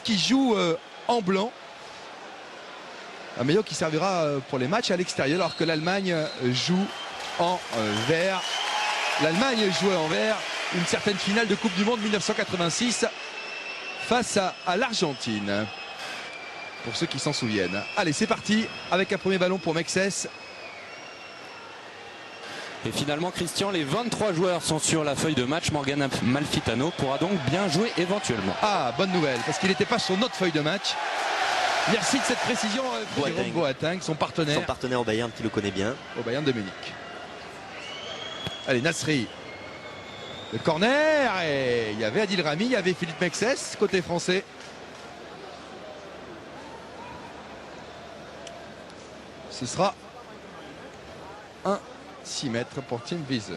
qui joue en blanc. Un maillot qui servira pour les matchs à l'extérieur alors que l'Allemagne joue en vert. L'Allemagne jouait en vert une certaine finale de Coupe du Monde 1986 face à l'Argentine. Pour ceux qui s'en souviennent. Allez, c'est parti avec un premier ballon pour Mexès. Et finalement, Christian, les 23 joueurs sont sur la feuille de match. Morgan Amalfitano pourra donc bien jouer éventuellement. Ah, bonne nouvelle, parce qu'il n'était pas sur notre feuille de match. Merci de cette précision, Jérôme Boateng, son partenaire. Son partenaire au Bayern qui le connaît bien. Au Bayern de Munich. Allez, Nasri. Le corner, et il y avait Adil Rami, il y avait Philippe Mexès, côté français. Ce sera un 6 mètres pour Tim Wiese.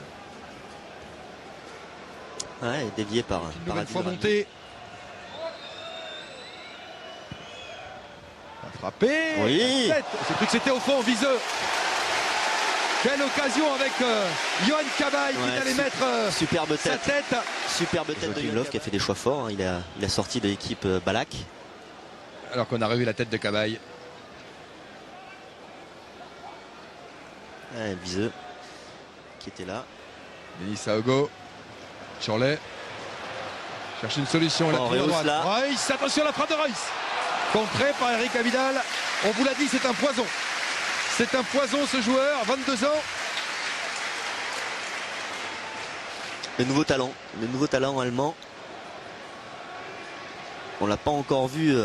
Ouais, dévié par une nouvelle fois montée. Frappé. Oui. J'ai cru que c'était au fond, Wiese. Quelle occasion avec Johan Cabaye qui allait mettre superbe sa tête. Superbe tête de Joachim Löw qui a fait des choix forts. Hein. Il a sorti de l'équipe Balak. Alors qu'on a revu la tête de Cabaye. Wiese qui était là. Denis Saogo. Chorlet. Cherche une solution. Reus, attention à la frappe de Reus. Contré par Eric Abidal. On vous l'a dit, c'est un poison. C'est un poison ce joueur, 22 ans. Le nouveau talent allemand. On l'a pas encore vu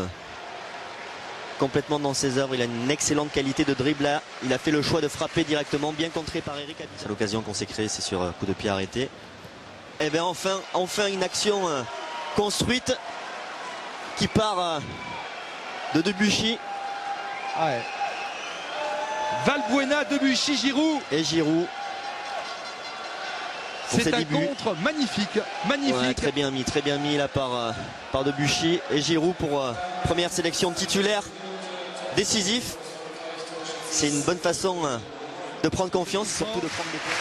complètement dans ses œuvres. Il a une excellente qualité de dribble là. Il a fait le choix de frapper directement, bien contré par Eric Abidal. C'est l'occasion qu'on s'est créée, c'est sur coup de pied arrêté. Et bien enfin une action construite qui part de Debuchy. Ouais. Valbuena, Debuchy, Giroud. Et Giroud. C'est un contre magnifique. Ouais, très bien mis là par Debuchy. Et Giroud pour première sélection titulaire. Décisif. C'est une bonne façon de prendre confiance, surtout de prendre des points.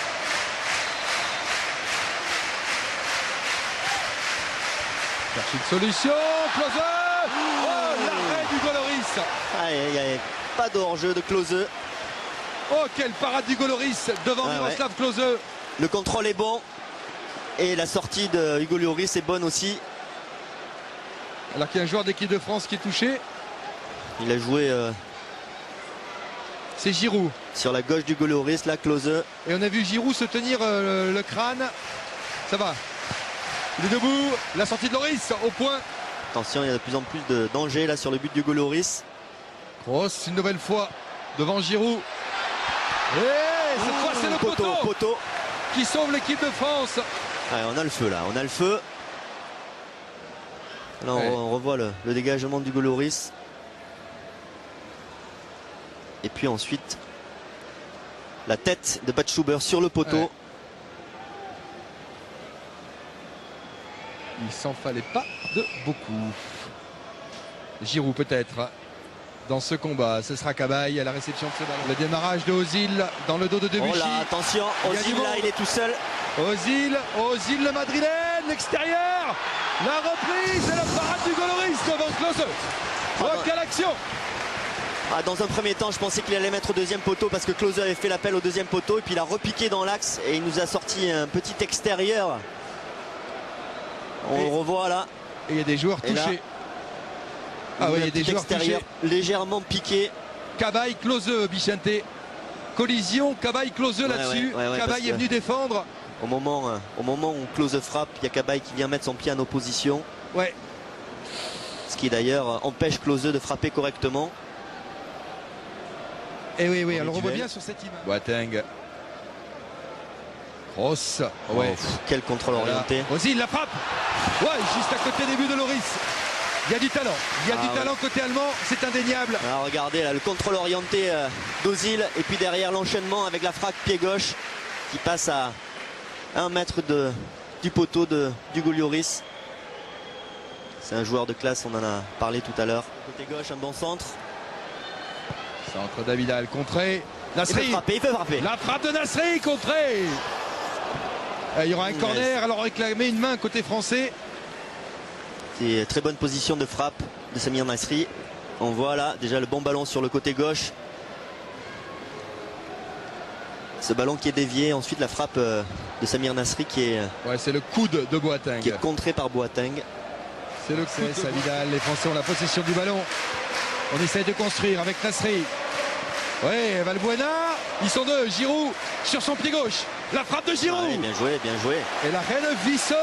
Cherche une solution. Klose. Oh, l'arrêt du Goloris. Pas de hors-jeu de Klose. Oh, quelle parade du Goloris devant Miroslav Klose. Le contrôle est bon. Et la sortie de Hugo Lloris est bonne aussi. Alors qu'il y a un joueur d'équipe de France qui est touché. Il a joué. C'est Giroud. Sur la gauche d'Hugo Lloris, là, Klose. Et on a vu Giroud se tenir le crâne. Ça va. Il est debout. La sortie de Lloris au point. Attention, il y a de plus en plus de danger là sur le but d'Hugo Lloris. Grosse une nouvelle fois devant Giroud. Et cette fois c'est le poteau qui sauve l'équipe de France. Ouais, on a le feu là, on a le feu. Là on revoit le dégagement d'Hugo Lloris. Et puis ensuite la tête de Batschouber sur le poteau. Ouais. Il s'en fallait pas de beaucoup. Giroud peut-être dans ce combat. Ce sera Cabaye à la réception de ce ballon. Le démarrage de Ozil dans le dos de Debuchy. Oh là, attention, Ozil là, il est tout seul. Ozil le madrilène, l'extérieur. La reprise et la parade du Goloris devant Klose. Oh, quelle action! Dans un premier temps, je pensais qu'il allait mettre au deuxième poteau parce que Klose avait fait l'appel au deuxième poteau et puis il a repiqué dans l'axe et il nous a sorti un petit extérieur. On le revoit là. Et il y a des joueurs touchés. Ah oui, il y a des joueurs touchés. Légèrement piqué. Cabaye, Klose, Bichente. Collision, Cabaye, Klose là-dessus. Cabaye est venu défendre. Au moment où Klose frappe, il y a Cabaye qui vient mettre son pied en opposition. Ouais. Ce qui d'ailleurs empêche Klose de frapper correctement. Et oui, on le revoit bien sur cette image. Boateng. Grosse. Ouais. Quel contrôle orienté. Ozil la frappe. Ouais, juste à côté des buts de Lloris. Il y a du talent. Il y a du talent côté allemand, c'est indéniable. Alors regardez là, le contrôle orienté d'Ozil. Et puis derrière l'enchaînement avec la frappe pied gauche qui passe à 1 mètre du poteau d'Hugo Lloris. C'est un joueur de classe, on en a parlé tout à l'heure. Côté gauche, un bon centre. Centre d'Abidal, contré. Nasri. Il peut frapper. La frappe de Nasri, contré. Il y aura un corner, alors réclamer une main côté français. C'est très bonne position de frappe de Samir Nasri. On voit là déjà le bon ballon sur le côté gauche. Ce ballon qui est dévié. Ensuite la frappe de Samir Nasri qui est, Ouais, c'est le coude de Boateng. qui est contré par Boateng. C'est le coude de Vidal. Les Français ont la possession du ballon. On essaye de construire avec Nasri. Ouais, Valbuena. Ils sont deux. Giroud sur son pied gauche. La frappe de Giroud. Ouais, bien joué, bien joué. Et la reine visse.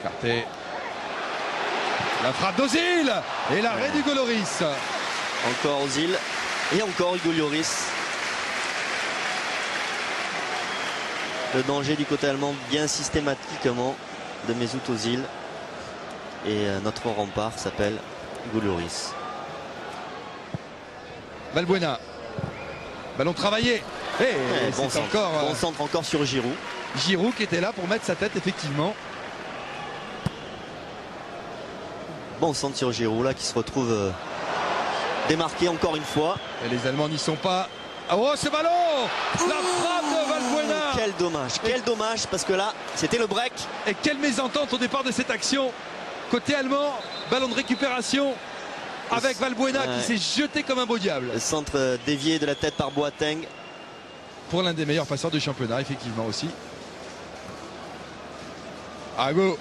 Carté. La frappe d'Ozil. Et l'arrêt d'Hugo Lloris. Encore Ozil. Et encore Hugo Lloris. Le danger du côté allemand bien systématiquement de Mesut Ozil. Et notre rempart s'appelle Hugo Lloris. Valbuena. Ballon travaillé. Et Bon c'est centre. encore Bon centre encore sur Giroud. Giroud qui était là pour mettre sa tête effectivement. Bon centre sur Giroud là qui se retrouve démarqué encore une fois. Et les Allemands n'y sont pas. Oh, ce ballon. La frappe de Valbuena. Quel dommage parce que là c'était le break. Et quelle mésentente au départ de cette action. Côté allemand, ballon de récupération avec Valbuena qui s'est jeté comme un beau diable. Le centre dévié de la tête par Boateng. Pour l'un des meilleurs passeurs du championnat, effectivement aussi. Ago.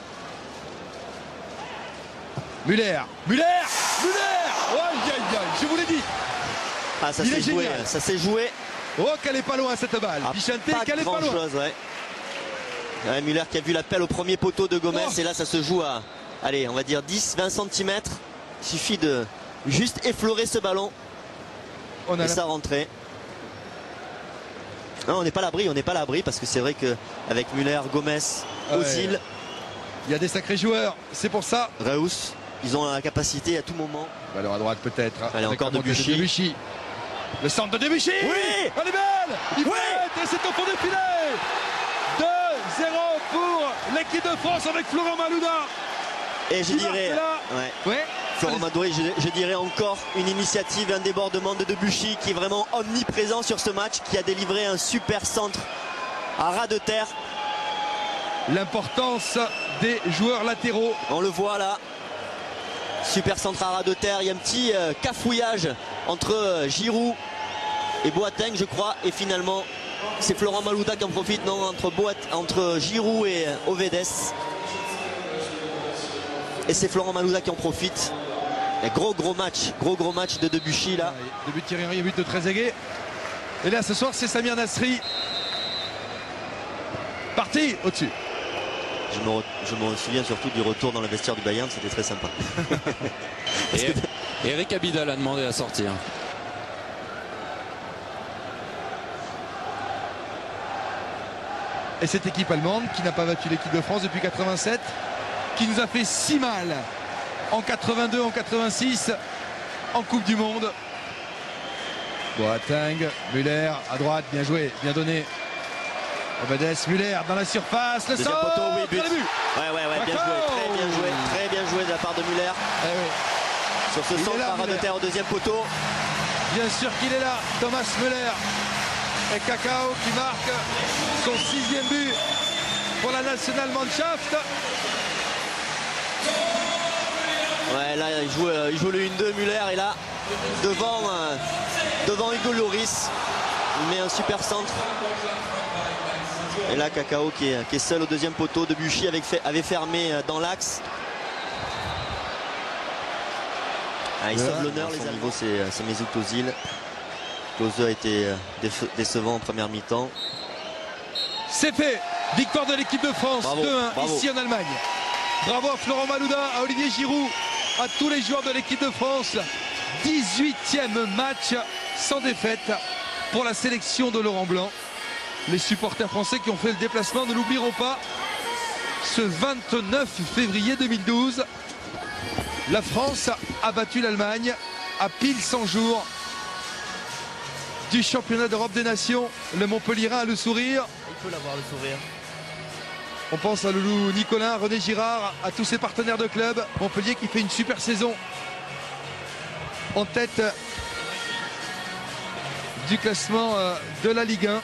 Müller. Oh, aïe, aïe, aïe, je vous l'ai dit. Ah, ça Il s'est est joué, génial. ça s'est joué. Oh, qu'elle est pas loin cette balle. Ah, Vicente, pas qu'elle est pas grand loin. chose, ouais. Müller qui a vu l'appel au premier poteau de Gomez. Oh. Et là, ça se joue à, allez, on va dire 10-20 cm. Il suffit de juste effleurer ce ballon. On a Et ça rentrait. Non, on n'est pas à l'abri, parce que c'est vrai qu'avec Müller, Gomez, Ozil, il y a des sacrés joueurs, c'est pour ça. Reus, ils ont la capacité à tout moment. Ballon à droite peut-être. Allez, avec encore la montée de Debuchy. Le centre de Debuchy. Oui. Elle est belle. Il Oui. fait, et c'est au fond du filet. 2-0 pour l'équipe de France avec Florent Malouda. Et je Qui dirais, marque là. ouais, Ouais. Florent Malouda, je dirais encore une initiative, un débordement de Debuchy qui est vraiment omniprésent sur ce match, qui a délivré un super centre à ras de terre. L'importance des joueurs latéraux. On le voit là. Super centre à ras de terre. Il y a un petit cafouillage entre Giroud et Boateng, je crois. Et finalement, c'est Florent Malouda qui en profite. Non, entre Giroud et Ovedes. Et c'est Florent Malouda qui en profite. Et gros match de Debuchy là. Début de Thierry Henry, but de Trezeguet. Et là ce soir c'est Samir Nasri. Parti au-dessus. Je me souviens surtout du retour dans le vestiaire du Bayern, c'était très sympa. Et Eric Abidal a demandé à sortir. Et cette équipe allemande qui n'a pas battu l'équipe de France depuis 87, qui nous a fait si mal en 82, en 86, en Coupe du Monde. Boateng, Müller à droite, bien joué, bien donné. Ovedes, Müller dans la surface, le Deuxième centre, poteau, oui, but. le but. Ouais, bien joué, très bien joué de la part de Müller. Eh oui. Sur ce Il centre est là, à ras de Müller. terre au deuxième poteau. Bien sûr qu'il est là, Thomas Müller. Et Kakao qui marque son 6e but pour la Nationalmannschaft. Ouais, là il joue le 1-2 Müller et là devant Hugo Lloris, il met un super centre. Et là Kakao qui est seul au deuxième poteau. Debuchy avait fermé dans l'axe. Ah, ils sauvent l'honneur, les Allemands. C'est Mesut Ozil. Klose a été décevant en première mi-temps. C'est fait. Victoire de l'équipe de France, 2-1 ici en Allemagne. Bravo à Florent Malouda, à Olivier Giroud, à tous les joueurs de l'équipe de France. 18e match sans défaite pour la sélection de Laurent Blanc. Les supporters français qui ont fait le déplacement ne l'oublieront pas. Ce 29 février 2012, la France a battu l'Allemagne à pile 100 jours du championnat d'Europe des Nations. Le Montpellierin a le sourire. Il peut l'avoir le sourire. On pense à Loulou Nicolin, René Girard, à tous ses partenaires de club. Montpellier qui fait une super saison en tête du classement de la Ligue 1.